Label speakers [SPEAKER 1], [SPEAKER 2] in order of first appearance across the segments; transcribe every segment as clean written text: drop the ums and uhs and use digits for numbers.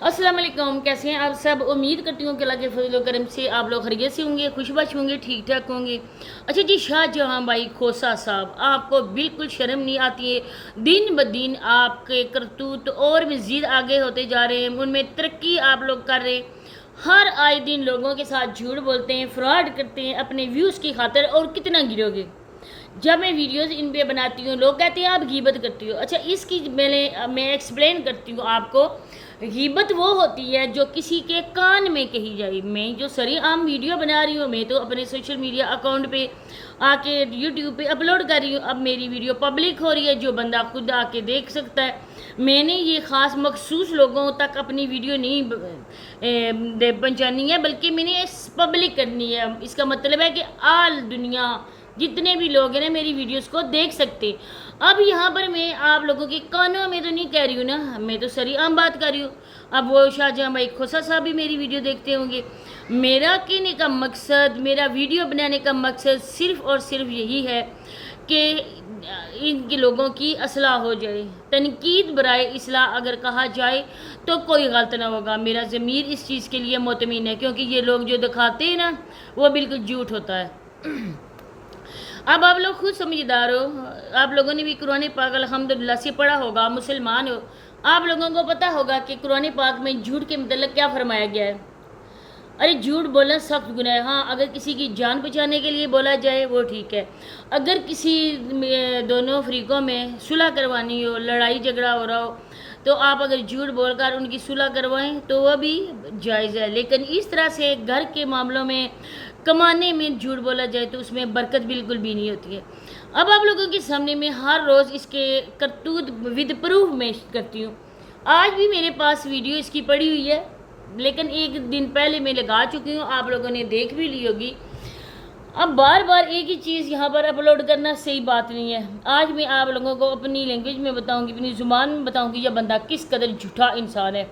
[SPEAKER 1] अस्सलाम वालेकुम, कैसे हैं आप सब। उम्मीद करती हूँ कि अल्लाह के फजल व करम से आप लोग खैरियत से होंगे, खुशबाश होंगे, ठीक ठाक होंगे। अच्छा जी, शाहजहां भाई खोसा साहब, आपको बिल्कुल शर्म नहीं आती है। दिन ब दिन आपके करतूत और मज़ीद आगे होते जा रहे हैं, उनमें तरक्की आप लोग कर रहे हैं। हर आए दिन लोगों के साथ झूठ बोलते हैं, फ्रॉड करते हैं अपने व्यूज़ की खातिर। और कितना गिरोगे। जब मैं वीडियोस इन पे बनाती हूँ लोग कहते हैं आप गीबत करती हो। अच्छा, इसकी मैं एक्सप्लेन करती हूँ आपको। गीबत वो होती है जो किसी के कान में कही जाए। मैं जो सरी आम वीडियो बना रही हूँ, मैं तो अपने सोशल मीडिया अकाउंट पे आके यूट्यूब पे अपलोड कर रही हूँ। अब मेरी वीडियो पब्लिक हो रही है, जो बंदा खुद आके देख सकता है। मैंने ये ख़ास मखसूस लोगों तक अपनी वीडियो नहीं पहुँचानी है, बल्कि मैंने पब्लिक करनी है। इसका मतलब है कि आल दुनिया जितने भी लोग हैं ना मेरी वीडियोस को देख सकते। अब यहाँ पर मैं आप लोगों के कानों में तो नहीं कह रही हूँ ना, मैं तो सरी आम बात कर रही हूँ। अब वो शाहजहां भाई खोसा साहब भी मेरी वीडियो देखते होंगे। मेरा कहने का मकसद, मेरा वीडियो बनाने का मकसद सिर्फ़ और सिर्फ यही है कि इनके लोगों की असलाह हो जाए। तनकीद बराए इसलाह अगर कहा जाए तो कोई गलत ना होगा। मेरा ज़मीर इस चीज़ के लिए मुतमिन है, क्योंकि ये लोग जो दिखाते हैं ना वो बिल्कुल झूठ होता है। अब आप लोग खुद समझदार हो, आप लोगों ने भी कुरान पाक अल्हम्दुलिल्लाह से पढ़ा होगा, मुसलमान हो। आप लोगों को पता होगा कि कुरान पाक में झूठ के मतलब क्या फरमाया गया है। अरे झूठ बोलना सख्त गुनाह है। हाँ, अगर किसी की जान बचाने के लिए बोला जाए वो ठीक है। अगर किसी दोनों फरीकों में सुलह करवानी हो, लड़ाई झगड़ा हो रहा हो, तो आप अगर झूठ बोलकर उनकी सुलह करवाएं तो वह भी जायज़ है। लेकिन इस तरह से घर के मामलों में, कमाने में झूठ बोला जाए तो उसमें बरकत बिल्कुल भी नहीं होती है। अब आप लोगों के सामने मैं हर रोज़ इसके करतूत विद प्रूफ में करती हूँ। आज भी मेरे पास वीडियो इसकी पड़ी हुई है, लेकिन एक दिन पहले मैं लगा चुकी हूँ, आप लोगों ने देख भी ली होगी। अब बार बार एक ही चीज़ यहाँ पर अपलोड करना सही बात नहीं है। आज मैं आप लोगों को अपनी लैंग्वेज में बताऊँगी, अपनी ज़ुबान में बताऊँगी यह बंदा किस कदर झूठा इंसान है।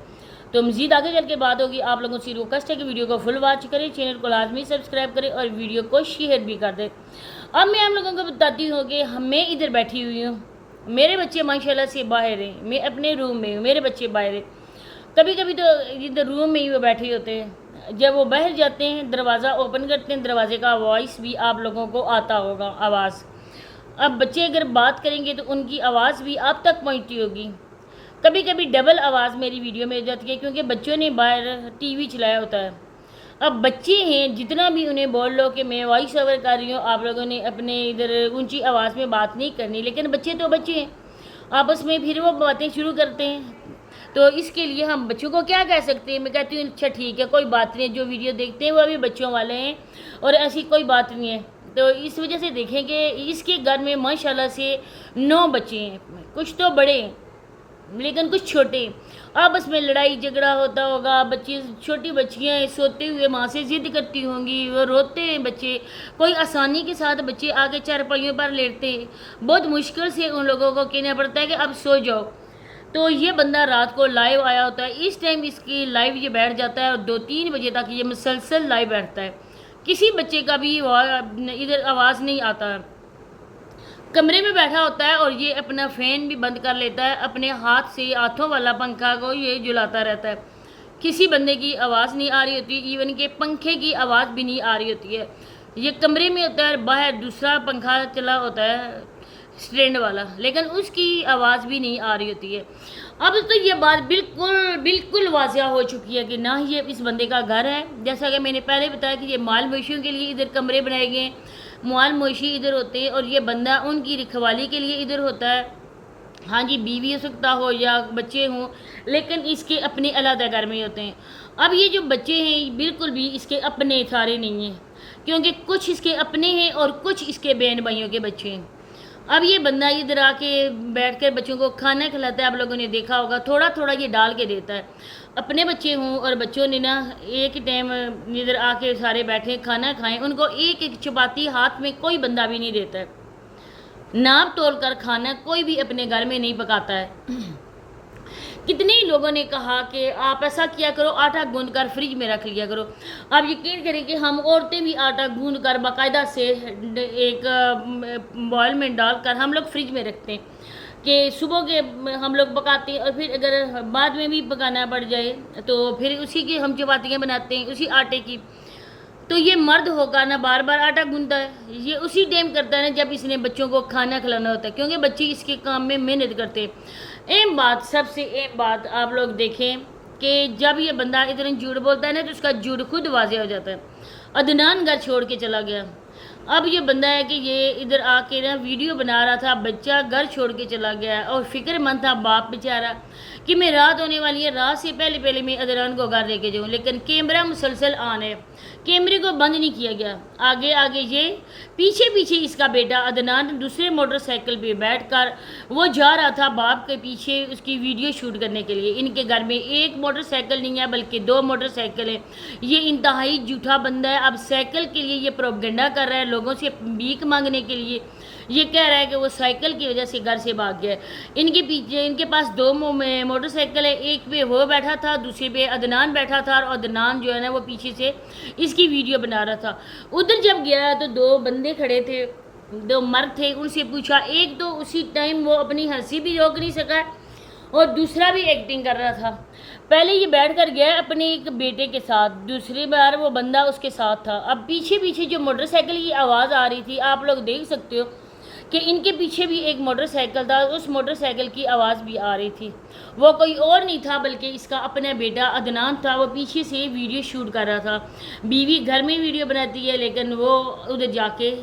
[SPEAKER 1] तो मज़ीद आगे चल के बात होगी। आप लोगों से रिक्वेस्ट है कि वीडियो को फुल वॉच करें, चैनल को लाजमी सब्सक्राइब करें और वीडियो को शेयर भी कर दें। अब मैं आप लोगों को बताती हूँ कि मैं इधर बैठी हुई हूँ, मेरे बच्चे माशाल्लाह से बाहर हैं, मैं अपने रूम में हूँ, मेरे बच्चे बाहर हैं। कभी कभी तो इधर रूम में ही वो बैठे होते हैं, जब वो बाहर जाते हैं दरवाज़ा ओपन करते हैं, दरवाजे का वॉइस भी आप लोगों को आता होगा, आवाज़। अब बच्चे अगर बात करेंगे तो उनकी आवाज़ भी आप तक पहुँचती होगी। कभी कभी डबल आवाज़ मेरी वीडियो में जाती है, क्योंकि बच्चों ने बाहर टीवी चलाया होता है। अब बच्चे हैं, जितना भी उन्हें बोल लो कि मैं वॉइस ओवर कर रही हूँ, आप लोगों ने अपने इधर ऊंची आवाज़ में बात नहीं करनी। लेकिन बच्चे तो बच्चे हैं, आपस में फिर वो बातें शुरू करते हैं। तो इसके लिए हम बच्चों को क्या कह सकते हैं। मैं कहती हूँ अच्छा ठीक है, कोई बात नहीं, जो वीडियो देखते हैं वो भी बच्चों वाले हैं और ऐसी कोई बात नहीं है। तो इस वजह से देखें कि इसके घर में माशाल्लाह से 9 बच्चे हैं, कुछ तो बड़े हैं लेकिन कुछ छोटे। आपस में लड़ाई झगड़ा होता होगा, बच्चे, छोटी बच्चियाँ सोते हुए माँ से ज़िद करती होंगी, वो रोते हैं बच्चे। कोई आसानी के साथ बच्चे आगे चारपाइयों पर लेटते हैं, बहुत मुश्किल से उन लोगों को कहना पड़ता है कि अब सो जाओ। तो ये बंदा रात को लाइव आया होता है, इस टाइम इसकी लाइव ये बैठ जाता है और 2-3 बजे तक ये मुसलसल लाइव बैठता है। किसी बच्चे का भी इधर आवाज़ नहीं आता है। कमरे में बैठा होता है और ये अपना फ़ैन भी बंद कर लेता है, अपने हाथ से हाथों वाला पंखा को ये झुलाता रहता है। किसी बंदे की आवाज़ नहीं आ रही होती, इवन के पंखे की आवाज़ भी नहीं आ रही होती है। ये कमरे में होता है, बाहर दूसरा पंखा चला होता है स्टैंड वाला, लेकिन उसकी आवाज़ भी नहीं आ रही होती है। अब तो ये बात बिल्कुल बिल्कुल वाज़िया हो चुकी है कि ना ये इस बंदे का घर है। जैसा कि मैंने पहले बताया कि ये माल मवेशियों के लिए इधर कमरे बनाए गए हैं, माल मवेशी इधर होते हैं और ये बंदा उनकी रखवाली के लिए इधर होता है। हाँ जी, बीवी हो सकता हो या बच्चे हों, लेकिन इसके अपने अलग घर में होते हैं। अब ये जो बच्चे हैं बिल्कुल भी इसके अपने सारे नहीं हैं, क्योंकि कुछ इसके अपने हैं और कुछ इसके बहन भाइयों के बच्चे हैं। अब ये बंदा इधर आके बैठकर बच्चों को खाना खिलाता है, आप लोगों ने देखा होगा, थोड़ा थोड़ा ये डाल के देता है। अपने बच्चे हों और बच्चों ने ना एक ही टाइम इधर आके सारे बैठे खाना खाएं, उनको एक एक चपाती हाथ में कोई बंदा भी नहीं देता है। नाप तोल कर खाना कोई भी अपने घर में नहीं पकाता है। कितने ही लोगों ने कहा कि आप ऐसा किया करो, आटा गूंद कर फ्रिज में रख लिया करो। आप यकीन करें कि हम औरतें भी आटा गूंद कर बाकायदा से एक बॉयल में डालकर हम लोग फ्रिज में रखते हैं। کہ صبح کے ہم لوگ پکاتے ہیں اور پھر اگر بعد میں بھی پکانا پڑ جائے تو پھر اسی کی ہم چپاتیاں بناتے ہیں اسی آٹے کی. تو یہ مرد ہوگا نا بار بار آٹا گوندتا ہے, یہ اسی ٹائم کرتا ہے نا جب اس نے بچوں کو کھانا کھلانا ہوتا ہے, کیونکہ بچے اس کے کام میں محنت کرتے ہیں. اہم بات, سب سے اہم بات آپ لوگ دیکھیں کہ جب یہ بندہ ادھر جھوٹ بولتا ہے نا تو اس کا جھوٹ خود واضح ہو جاتا ہے. عدنان گھر چھوڑ کے چلا گیا. اب یہ بندہ ہے کہ یہ ادھر آ کے نا ویڈیو بنا رہا تھا, بچہ گھر چھوڑ کے چلا گیا اور فکر مند تھا باپ بیچارہ کہ میں رات ہونے والی ہے, رات سے پہلے میں عدنان کو گھر لے کے جاؤں, لیکن کیمرہ مسلسل آن ہے, کیمرے کو بند نہیں کیا گیا. آگے یہ پیچھے اس کا بیٹا عدنان دوسرے موٹر سائیکل پہ بیٹھ کر وہ جا رہا تھا باپ کے پیچھے اس کی ویڈیو شوٹ کرنے کے لیے. ان کے گھر میں ایک موٹر سائیکل نہیں ہے بلکہ 2 موٹر سائیکل ہیں. یہ انتہائی جھوٹا بندہ ہے. اب سائیکل کے لیے یہ پروپیگنڈا کر رہا ہے لوگوں سے بھیک مانگنے کے لیے. یہ کہہ رہا ہے کہ وہ سائیکل کی وجہ سے گھر سے بھاگ گیا. ان کے پاس 2 موٹر سائیکل ہے, ایک پہ وہ بیٹھا تھا دوسرے پہ عدنان بیٹھا تھا, اور عدنان جو ہے نا وہ پیچھے سے اس کی ویڈیو بنا رہا تھا. ادھر جب گیا تو 2 بندے کھڑے تھے, 2 مرد تھے, ان سے پوچھا. ایک تو اسی ٹائم وہ اپنی ہنسی بھی روک نہیں سکا اور دوسرا بھی ایکٹنگ کر رہا تھا. پہلے یہ بیٹھ کر گیا اپنے ایک بیٹے کے ساتھ, دوسری بار وہ بندہ اس کے ساتھ تھا. اب پیچھے جو موٹر سائیکل کی آواز آ رہی تھی آپ لوگ دیکھ سکتے ہو کہ ان کے پیچھے بھی ایک موٹر سائیکل تھا, اس موٹر سائیکل کی آواز بھی آ رہی تھی. وہ کوئی اور نہیں تھا بلکہ اس کا اپنا بیٹا عدنان تھا. وہ پیچھے سے ویڈیو شوٹ کر رہا تھا. بیوی گھر میں ویڈیو بناتی ہے لیکن وہ ادھر جا کے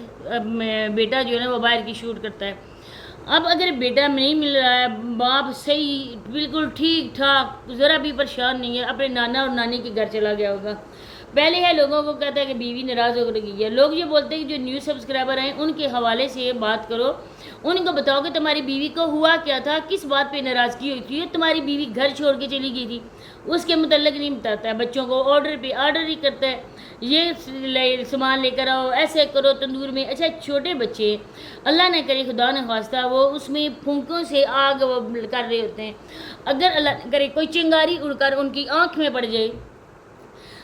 [SPEAKER 1] بیٹا جو ہے نا وہ باہر کی شوٹ کرتا ہے. اب اگر بیٹا نہیں مل رہا ہے, باپ صحیح بالکل ٹھیک ٹھاک ذرا بھی پریشان نہیں ہے, اپنے نانا اور نانی کے گھر چلا گیا ہوگا. پہلے ہے لوگوں کو کہتا ہے کہ بیوی ناراض ہو گئی ہے. لوگ یہ بولتے ہیں کہ جو نیو سبسکرائبر ہیں ان کے حوالے سے بات کرو, ان کو بتاؤ کہ تمہاری بیوی کو ہوا کیا تھا, کس بات پہ ناراضگی ہوئی تھی, تمہاری بیوی گھر چھوڑ کے چلی گئی تھی. اس کے متعلق نہیں بتاتا ہے, بچوں کو آرڈر پہ آرڈر ہی کرتا ہے, یہ سامان لے کر آؤ, ایسے کرو تندور میں. اچھا چھوٹے بچے اللہ نہ کرے خدا نہ خواستہ وہ اس میں پھونکوں سے آگ کر رہے ہوتے ہیں, اگر اللہ نہ کرے کوئی چنگاری اڑ کر ان کی آنکھ میں پڑ جائے,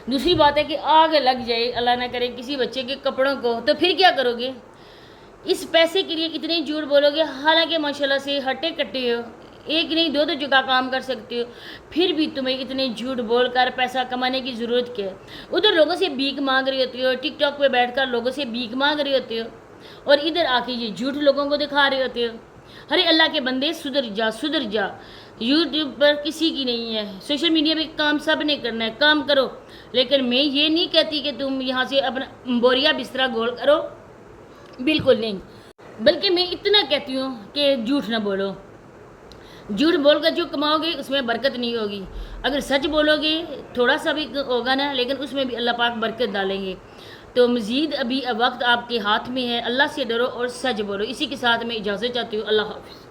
[SPEAKER 1] دوسری بات ہے کہ آگ لگ جائے اللہ نہ کرے کسی بچے کے کپڑوں کو, تو پھر کیا کرو گے؟ اس پیسے کے لیے اتنے جھوٹ بولو گے, حالانکہ ماشاءاللہ سے ہٹے کٹے ہو, ایک نہیں 2 جگہ کام کر سکتے ہو, پھر بھی تمہیں اتنے جھوٹ بول کر پیسہ کمانے کی ضرورت کیا ہے؟ ادھر لوگوں سے بھیک مانگ رہی ہوتی ہو, ٹک ٹاک پہ بیٹھ کر لوگوں سے بھیک مانگ رہی ہوتی ہو, اور ادھر آ کے یہ جھوٹ لوگوں کو دکھا رہے ہوتے ہو. ارے اللہ کے بندے سدھر جا. یوٹیوب پر کسی کی نہیں ہے, سوشل میڈیا پہ کام سب نے کرنا ہے, کام کرو. لیکن میں یہ نہیں کہتی کہ تم یہاں سے اپنا بوریا بستر گول کرو, بالکل نہیں, بلکہ میں اتنا کہتی ہوں کہ جھوٹ نہ بولو. جھوٹ بول کر جو کماؤ گے اس میں برکت نہیں ہوگی. اگر سچ بولو گے تھوڑا سا بھی ہوگا نا, لیکن اس میں بھی اللہ پاک برکت ڈالیں گے. تو مزید ابھی وقت آپ کے ہاتھ میں ہے, اللہ سے ڈرو اور سچ بولو. اسی کے ساتھ میں اجازت چاہتی ہوں. اللہ حافظ.